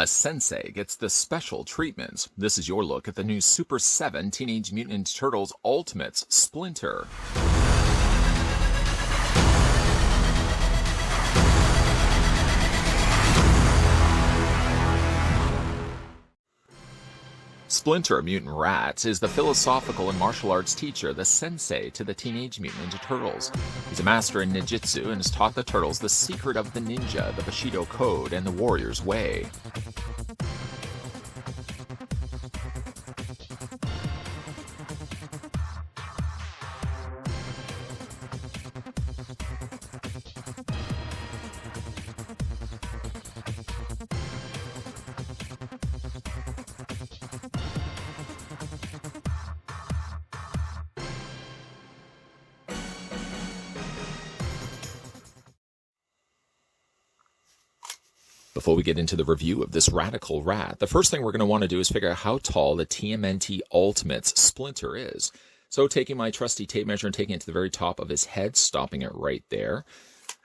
A sensei gets the special treatment. This is your look at the new Super 7 Teenage Mutant Ninja Turtles Ultimates Splinter. Splinter, a mutant rat, is the philosophical and martial arts teacher, the sensei to the Teenage Mutant Ninja Turtles. He's a master in ninjutsu and has taught the turtles the secret of the ninja, the Bushido Code, and the warrior's way. Before we get into the review of this radical rat, the first thing we're going to want to do is figure out how tall the TMNT Ultimates Splinter is. So taking my trusty tape measure and taking it to the very top of his head, stopping it right there.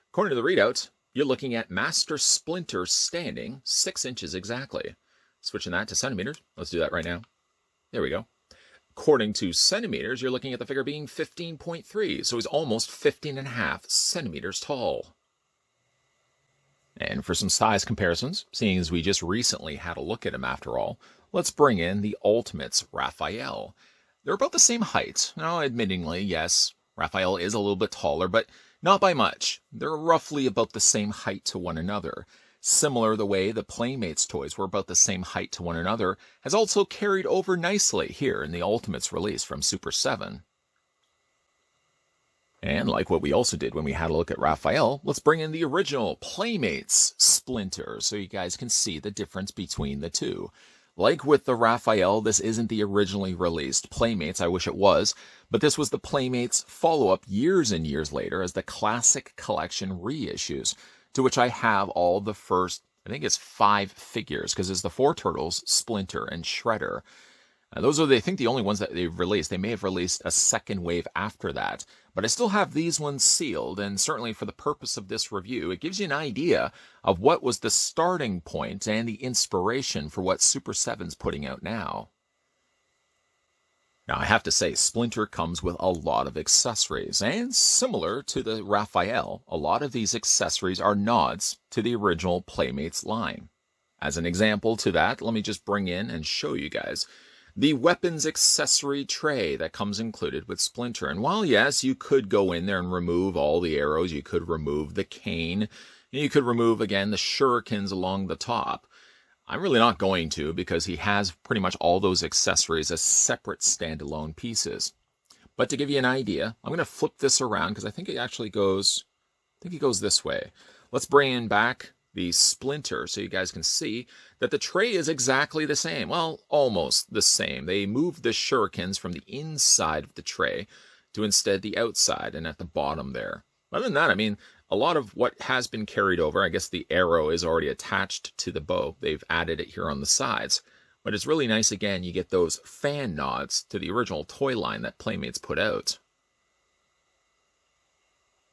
According to the readout, you're looking at Master Splinter standing 6 inches exactly. Switching that to centimeters. Let's do that right now. There we go. According to centimeters, you're looking at the figure being 15.3. So he's almost 15.5 centimeters tall. And for some size comparisons, seeing as we just recently had a look at him after all, let's bring in the Ultimates Raphael. They're about the same height. Now, admittingly, yes, Raphael is a little bit taller, but not by much. They're roughly about the same height to one another. Similar the way the Playmates toys were about the same height to one another has also carried over nicely here in the Ultimates release from Super 7. And like what we also did when we had a look at Raphael, let's bring in the original Playmates Splinter so you guys can see the difference between the two. Like with the Raphael, this isn't the originally released Playmates, I wish it was, but this was the Playmates follow-up years and years later as the Classic Collection reissues, to which I have all the first, I think it's 5 figures, because it's the 4 Turtles, Splinter, and Shredder. Those are, I think, the only ones that they've released. They may have released a second wave after that. But I still have these ones sealed, and certainly for the purpose of this review, it gives you an idea of what was the starting point and the inspiration for what Super 7's putting out now. Now, I have to say, Splinter comes with a lot of accessories, and similar to the Raphael, a lot of these accessories are nods to the original Playmates line. As an example to that, let me just bring in and show you guys the weapons accessory tray that comes included with Splinter. And while, yes, you could go in there and remove all the arrows, you could remove the cane, you could remove, again, the shurikens along the top. I'm really not going to, because he has pretty much all those accessories as separate standalone pieces. But to give you an idea, I'm going to flip this around, because I think it actually goes, this way. Let's bring in back the Splinter so you guys can see that the tray is exactly the same. Well, almost the same. They moved the shurikens from the inside of the tray to instead the outside and at the bottom there. Other than that, I mean, a lot of what has been carried over, I guess the arrow is already attached to the bow. They've added it here on the sides. But it's really nice, again, you get those fan nods to the original toy line that Playmates put out.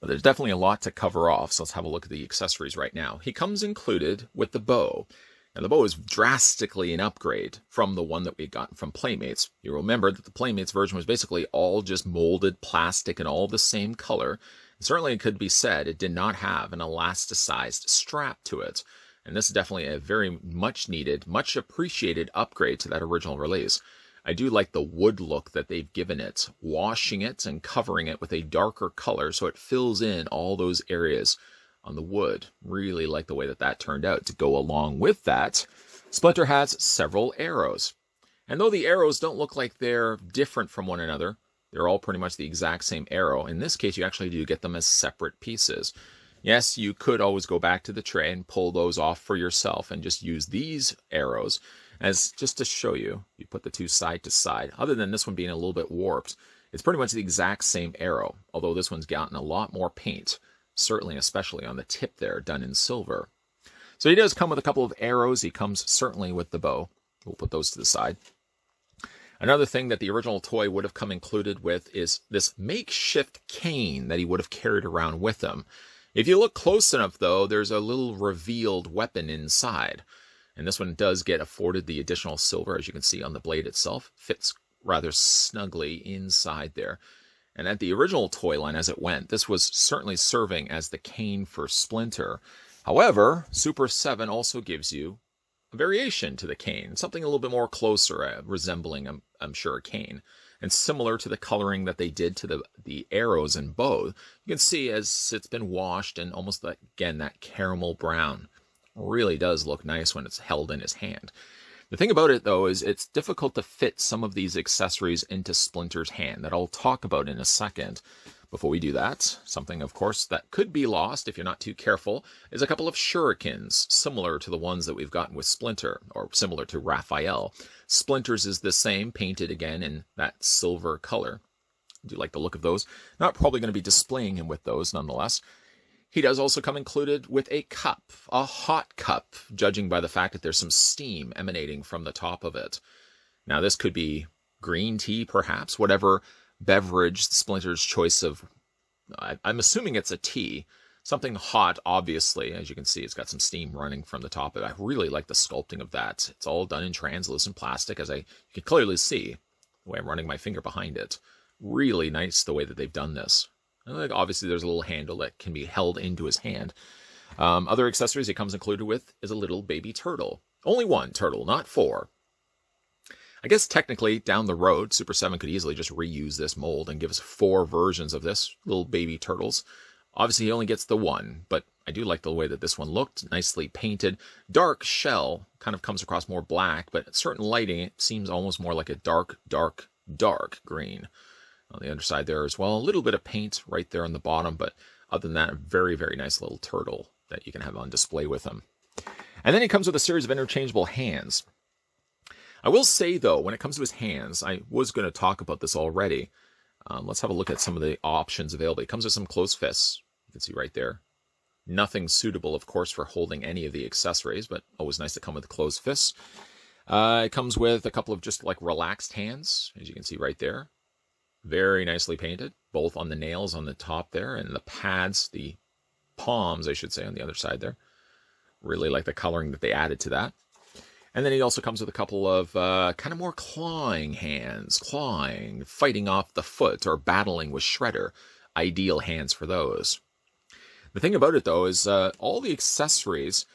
But there's definitely a lot to cover off, so let's have a look at the accessories right now. He comes included with the bow. And the bow is drastically an upgrade from the one that we got from Playmates. You remember that the Playmates version was basically all just molded plastic and all the same color. And certainly it could be said it did not have an elasticized strap to it. And this is definitely a very much needed, much appreciated upgrade to that original release. I do like the wood look that they've given it, washing it and covering it with a darker color so it fills in all those areas on the wood. Really like the way that that turned out. To go along with that, Splinter has several arrows. And though the arrows don't look like they're different from one another, they're all pretty much the exact same arrow. In this case, you actually do get them as separate pieces. Yes, you could always go back to the tray and pull those off for yourself and just use these arrows as just to show you. You put the two side to side. Other than this one being a little bit warped, it's pretty much the exact same arrow, although this one's gotten a lot more paint, certainly especially on the tip there, done in silver. So he does come with a couple of arrows. He comes certainly with the bow. We'll put those to the side. Another thing that the original toy would have come included with is this makeshift cane that he would have carried around with him. If you look close enough, though, there's a little revealed weapon inside. And this one does get afforded the additional silver, as you can see on the blade itself. Fits rather snugly inside there. And at the original toy line as it went, this was certainly serving as the cane for Splinter. However, Super7 also gives you a variation to the cane, something a little bit more closer, resembling, I'm sure, a cane. And similar to the coloring that they did to the arrows and bow, you can see as it's been washed and almost, again, that caramel brown. Really does look nice when it's held in his hand. The thing about it, though, is it's difficult to fit some of these accessories into Splinter's hand that I'll talk about in a second. Before we do that, something, of course, that could be lost if you're not too careful is a couple of shurikens, similar to the ones that we've gotten with Splinter, or similar to Raphael. Splinter's is the same, painted again in that silver color. I do like the look of those. Not probably going to be displaying him with those, nonetheless. He does also come included with a cup, a hot cup, judging by the fact that there's some steam emanating from the top of it. Now, this could be green tea, perhaps, whatever beverage Splinter's choice of, I'm assuming it's a tea, something hot, obviously. As you can see, it's got some steam running from the top of it. I really like the sculpting of that. It's all done in translucent plastic, as you can clearly see the way I'm running my finger behind it. Really nice the way that they've done this. And obviously, there's a little handle that can be held into his hand. Other accessories it comes included with is a little baby turtle. Only one turtle, not four. I guess technically, down the road, Super7 could easily just reuse this mold and give us 4 versions of this, little baby turtles. Obviously, he only gets the one, but I do like the way that this one looked, nicely painted. Dark shell, kind of comes across more black, but at certain lighting, it seems almost more like a dark, dark, dark green. On the underside there as well, a little bit of paint right there on the bottom, but other than that, a very, very nice little turtle that you can have on display with him. And then he comes with a series of interchangeable hands. I will say, though, when it comes to his hands, I was going to talk about this already. Let's have a look at some of the options available. It comes with some closed fists. You can see right there. Nothing suitable, of course, for holding any of the accessories, but always nice to come with closed fists. It comes with a couple of just like relaxed hands, as you can see right there. Very nicely painted, both on the nails on the top there and the pads, the palms, I should say, on the other side there. Really like the coloring that they added to that. And then he also comes with a couple of kind of more clawing hands, fighting off the foot or battling with Shredder. Ideal hands for those. The thing about it, though, is all the accessories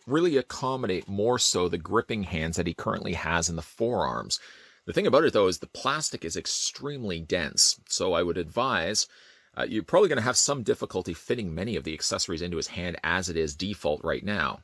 really accommodate more so the gripping hands that he currently has in the forearms. The thing about it, though, is the plastic is extremely dense. So I would advise you're probably going to have some difficulty fitting many of the accessories into his hand as it is default right now.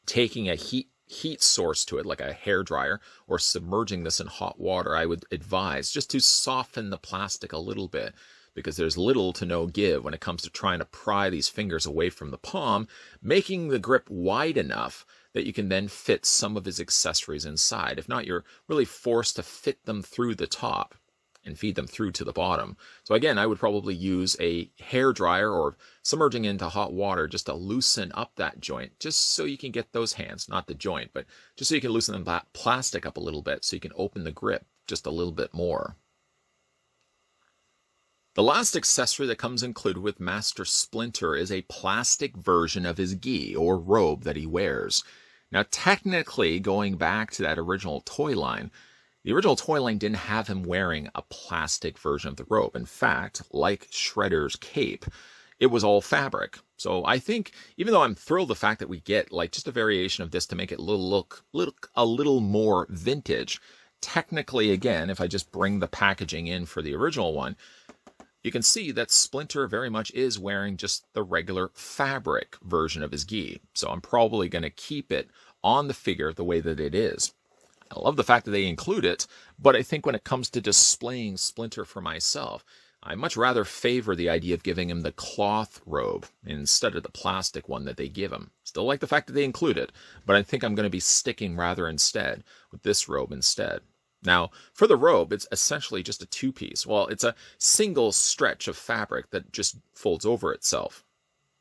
Taking a heat source to it, like a hairdryer, or submerging this in hot water, I would advise just to soften the plastic a little bit, because there's little to no give when it comes to trying to pry these fingers away from the palm, making the grip wide enough that you can then fit some of his accessories inside. If not, you're really forced to fit them through the top and feed them through to the bottom. So again, I would probably use a hairdryer or submerging into hot water just to loosen up that joint, just so you can get those hands, not the joint, but just so you can loosen the plastic up a little bit so you can open the grip just a little bit more. The last accessory that comes included with Master Splinter is a plastic version of his gi, or robe, that he wears. Now, technically, going back to that original toy line, the original toy line didn't have him wearing a plastic version of the robe. In fact, like Shredder's cape, it was all fabric. So I think, even though I'm thrilled the fact that we get like just a variation of this to make it look a little more vintage, technically, again, if I just bring the packaging in for the original one, you can see that Splinter very much is wearing just the regular fabric version of his gi. So I'm probably going to keep it on the figure the way that it is. I love the fact that they include it, but I think when it comes to displaying Splinter for myself, I much rather favor the idea of giving him the cloth robe instead of the plastic one that they give him. Still like the fact that they include it, but I think I'm going to be sticking rather instead with this robe instead. Now, for the robe, it's essentially just a two-piece. Well, it's a single stretch of fabric that just folds over itself.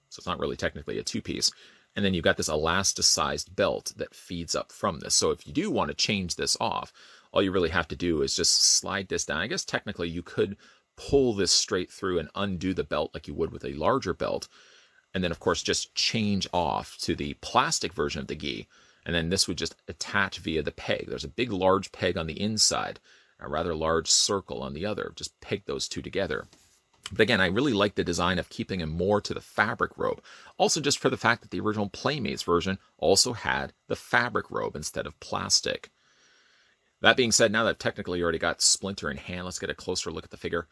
So it's not really technically a two-piece. And then you've got this elasticized belt that feeds up from this. So if you do want to change this off, all you really have to do is just slide this down. I guess technically you could pull this straight through and undo the belt like you would with a larger belt. And then, of course, just change off to the plastic version of the gi. And then this would just attach via the peg. There's a big large peg on the inside, a rather large circle on the other. Just peg those two together. But again, I really like the design of keeping him more to the fabric robe. Also just for the fact that the original Playmates version also had the fabric robe instead of plastic. That being said, now that I've technically already got Splinter in hand, let's get a closer look at the figure.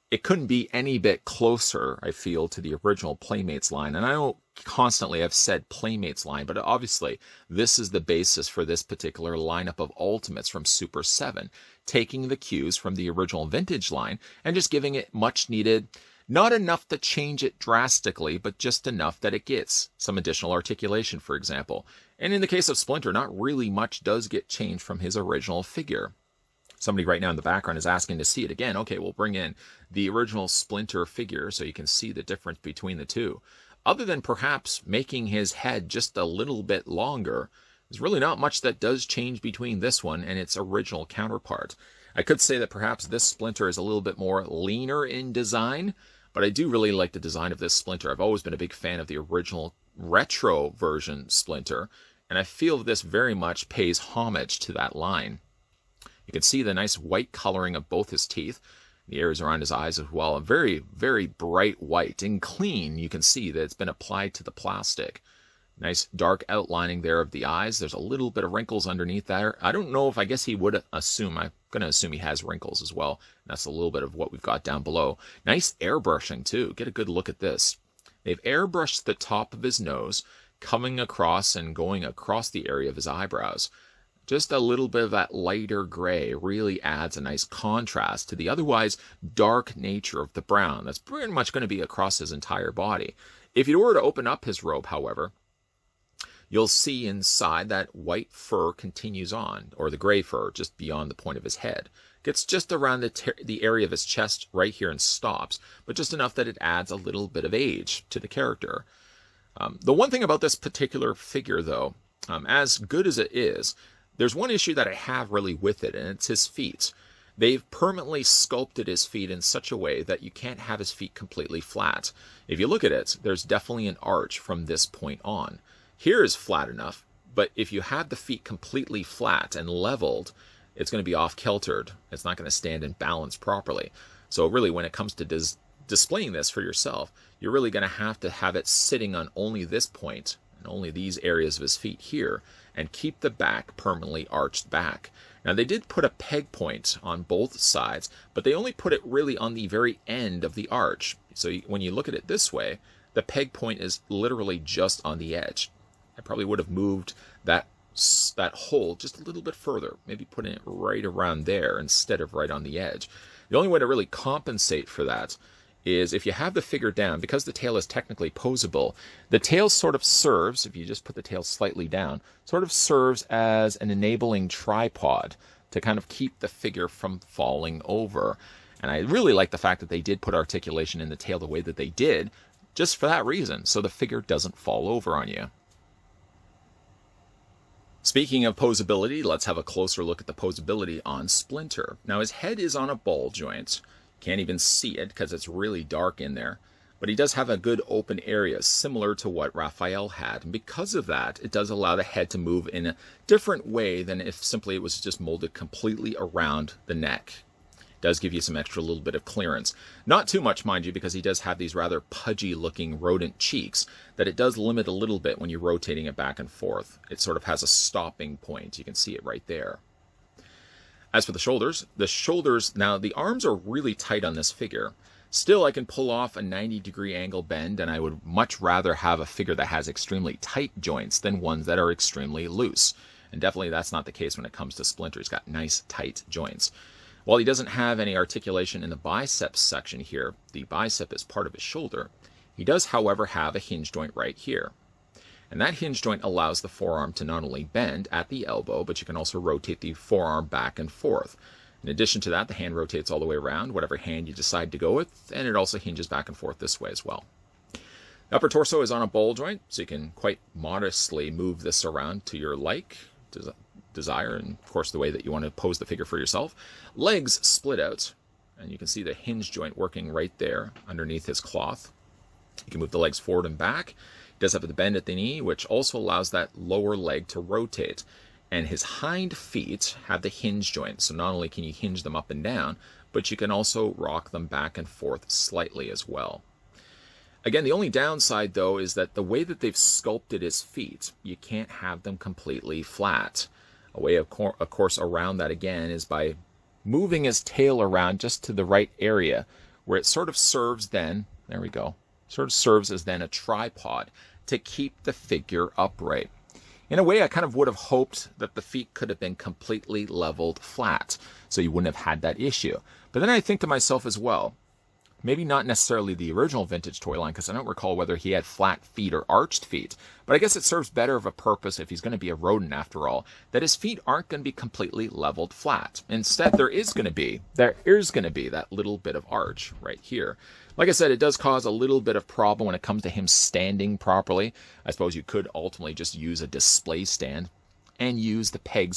It couldn't be any bit closer, I feel, to the original Playmates line. And I know constantly I've said Playmates line, but obviously this is the basis for this particular lineup of Ultimates from Super 7, taking the cues from the original Vintage line and just giving it much needed, not enough to change it drastically, but just enough that it gets some additional articulation, for example. And in the case of Splinter, not really much does get changed from his original figure. Somebody right now in the background is asking to see it again. Okay, we'll bring in the original Splinter figure so you can see the difference between the two. Other than perhaps making his head just a little bit longer, there's really not much that does change between this one and its original counterpart. I could say that perhaps this Splinter is a little bit more leaner in design, but I do really like the design of this Splinter. I've always been a big fan of the original retro version Splinter, and I feel this very much pays homage to that line. You can see the nice white coloring of both his teeth, the areas around his eyes as well. A very, very bright white and clean. You can see that it's been applied to the plastic. Nice dark outlining there of the eyes. There's a little bit of wrinkles underneath there. I don't know if I guess he would assume. I'm going to assume he has wrinkles as well. And that's a little bit of what we've got down below. Nice airbrushing too. Get a good look at this. They've airbrushed the top of his nose, coming across and going across the area of his eyebrows. Just a little bit of that lighter gray really adds a nice contrast to the otherwise dark nature of the brown. That's pretty much going to be across his entire body. If you were to open up his robe, however, you'll see inside that white fur continues on, or the gray fur just beyond the point of his head. Gets just around the area of his chest right here and stops, but just enough that it adds a little bit of age to the character. The one thing about this particular figure, though, as good as it is, there's one issue that I have really with it, and it's his feet. They've permanently sculpted his feet in such a way that you can't have his feet completely flat. If you look at it, there's definitely an arch from this point on. Here is flat enough, but if you have the feet completely flat and leveled, it's going to be off-kiltered. It's not going to stand in balance properly. So really, when it comes to displaying this for yourself, you're really going to have it sitting on only this point, and only these areas of his feet here, and keep the back permanently arched back. Now they did put a peg point on both sides, but they only put it really on the very end of the arch. So when you look at it this way, the peg point is literally just on the edge. I probably would have moved that hole just a little bit further, maybe putting it right around there instead of right on the edge. The only way to really compensate for that is if you have the figure down, because the tail is technically poseable, the tail sort of serves, if you just put the tail slightly down, sort of serves as an enabling tripod to kind of keep the figure from falling over. And I really like the fact that they did put articulation in the tail the way that they did, just for that reason, so the figure doesn't fall over on you. Speaking of posability, let's have a closer look at the posability on Splinter. Now his head is on a ball joint. Can't even see it because it's really dark in there. But he does have a good open area, similar to what Raphael had. And because of that, it does allow the head to move in a different way than if simply it was just molded completely around the neck. It does give you some extra little bit of clearance. Not too much, mind you, because he does have these rather pudgy-looking rodent cheeks that it does limit a little bit when you're rotating it back and forth. It sort of has a stopping point. You can see it right there. As for the shoulders, now the arms are really tight on this figure. Still, I can pull off a 90-degree angle bend, and I would much rather have a figure that has extremely tight joints than ones that are extremely loose. And definitely that's not the case when it comes to Splinter. He's got nice, tight joints. While he doesn't have any articulation in the biceps section here, the bicep is part of his shoulder, he does, however, have a hinge joint right here. And that hinge joint allows the forearm to not only bend at the elbow, but you can also rotate the forearm back and forth. In addition to that, the hand rotates all the way around, whatever hand you decide to go with, and it also hinges back and forth this way as well. The upper torso is on a ball joint, so you can quite modestly move this around to your desire, and of course the way that you want to pose the figure for yourself. Legs split out, and you can see the hinge joint working right there underneath his cloth. You can move the legs forward and back. He does have the bend at the knee, which also allows that lower leg to rotate. And his hind feet have the hinge joint, so not only can you hinge them up and down, but you can also rock them back and forth slightly as well. Again, the only downside, though, is that the way that they've sculpted his feet, you can't have them completely flat. A way, of course, around that, again, is by moving his tail around just to the right area, where it sort of serves then, there we go, sort of serves as then a tripod to keep the figure upright. In a way, I kind of would have hoped that the feet could have been completely leveled flat, so you wouldn't have had that issue. But then I think to myself as well, maybe not necessarily the original vintage toy line, because I don't recall whether he had flat feet or arched feet, but I guess it serves better of a purpose if he's going to be a rodent after all, that his feet aren't going to be completely leveled flat. Instead, there is going to be that little bit of arch right here. Like I said, it does cause a little bit of problem when it comes to him standing properly. I suppose you could ultimately just use a display stand and use the peg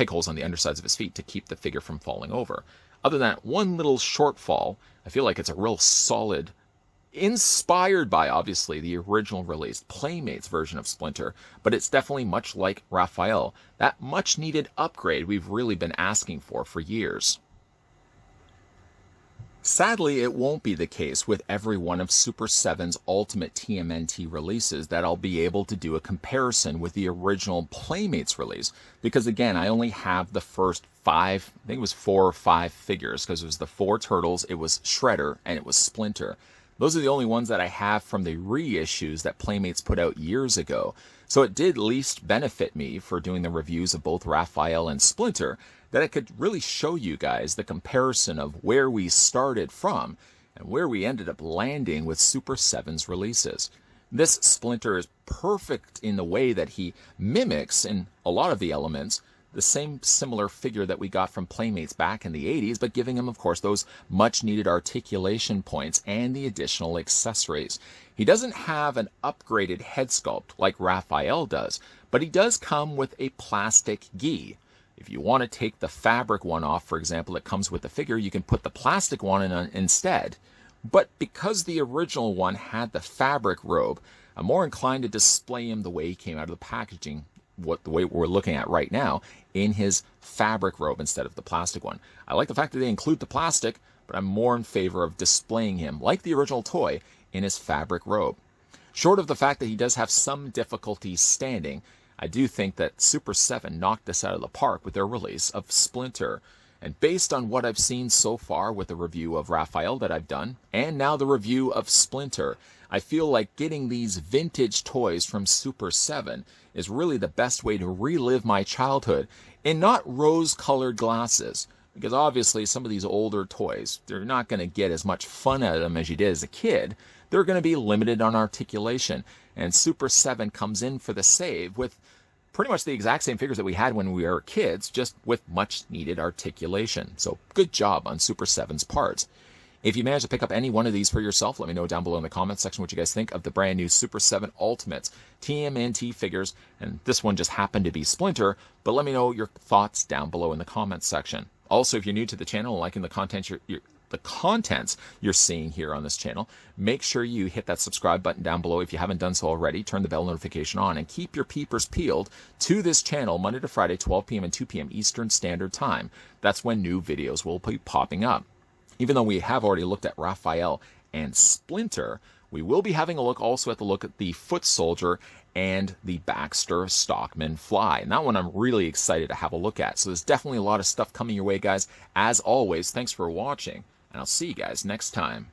holes on the undersides of his feet to keep the figure from falling over. Other than that one little shortfall, I feel like it's a real solid, inspired by, obviously, the original release, Playmates version of Splinter, but it's definitely much like Raphael, that much-needed upgrade we've really been asking for years. Sadly, it won't be the case with every one of Super7's ultimate TMNT releases that I'll be able to do a comparison with the original Playmates release, because again, I only have the first 5, I think it was 4 or 5 figures, because it was the 4 turtles, it was Shredder, and it was Splinter. Those are the only ones that I have from the reissues that Playmates put out years ago. So it did least benefit me for doing the reviews of both Raphael and Splinter, that I could really show you guys the comparison of where we started from and where we ended up landing with Super7's releases. This Splinter is perfect in the way that he mimics, in a lot of the elements, the same similar figure that we got from Playmates back in the 80s, but giving him, of course, those much-needed articulation points and the additional accessories. He doesn't have an upgraded head sculpt like Raphael does, but he does come with a plastic gi. If you want to take the fabric one off, for example, that comes with the figure, you can put the plastic one in instead. But because the original one had the fabric robe, I'm more inclined to display him the way he came out of the packaging, the way we're looking at right now, in his fabric robe instead of the plastic one. I like the fact that they include the plastic, but I'm more in favor of displaying him, like the original toy, in his fabric robe. Short of the fact that he does have some difficulty standing, I do think that Super7 knocked this out of the park with their release of Splinter. And based on what I've seen so far with the review of Raphael that I've done, and now the review of Splinter, I feel like getting these vintage toys from Super7 is really the best way to relive my childhood in not rose-colored glasses. Because obviously some of these older toys, they're not going to get as much fun out of them as you did as a kid. They're going to be limited on articulation. And Super7 comes in for the save with pretty much the exact same figures that we had when we were kids, just with much needed articulation. So good job on Super7's part. If you manage to pick up any one of these for yourself, let me know down below in the comments section what you guys think of the brand new Super7 Ultimates TMNT figures. And this one just happened to be Splinter, but let me know your thoughts down below in the comments section. Also, if you're new to the channel and liking the contents you're seeing here on this channel, make sure you hit that subscribe button down below if you haven't done so already. Turn the bell notification on and keep your peepers peeled to this channel Monday to Friday, 12 p.m. and 2 p.m. Eastern Standard Time. That's when new videos will be popping up. Even though we have already looked at Raphael and Splinter, we will be having a look also at the Foot Soldier and the Baxter Stockman Fly. And that one I'm really excited to have a look at. So there's definitely a lot of stuff coming your way, guys. As always, thanks for watching, and I'll see you guys next time.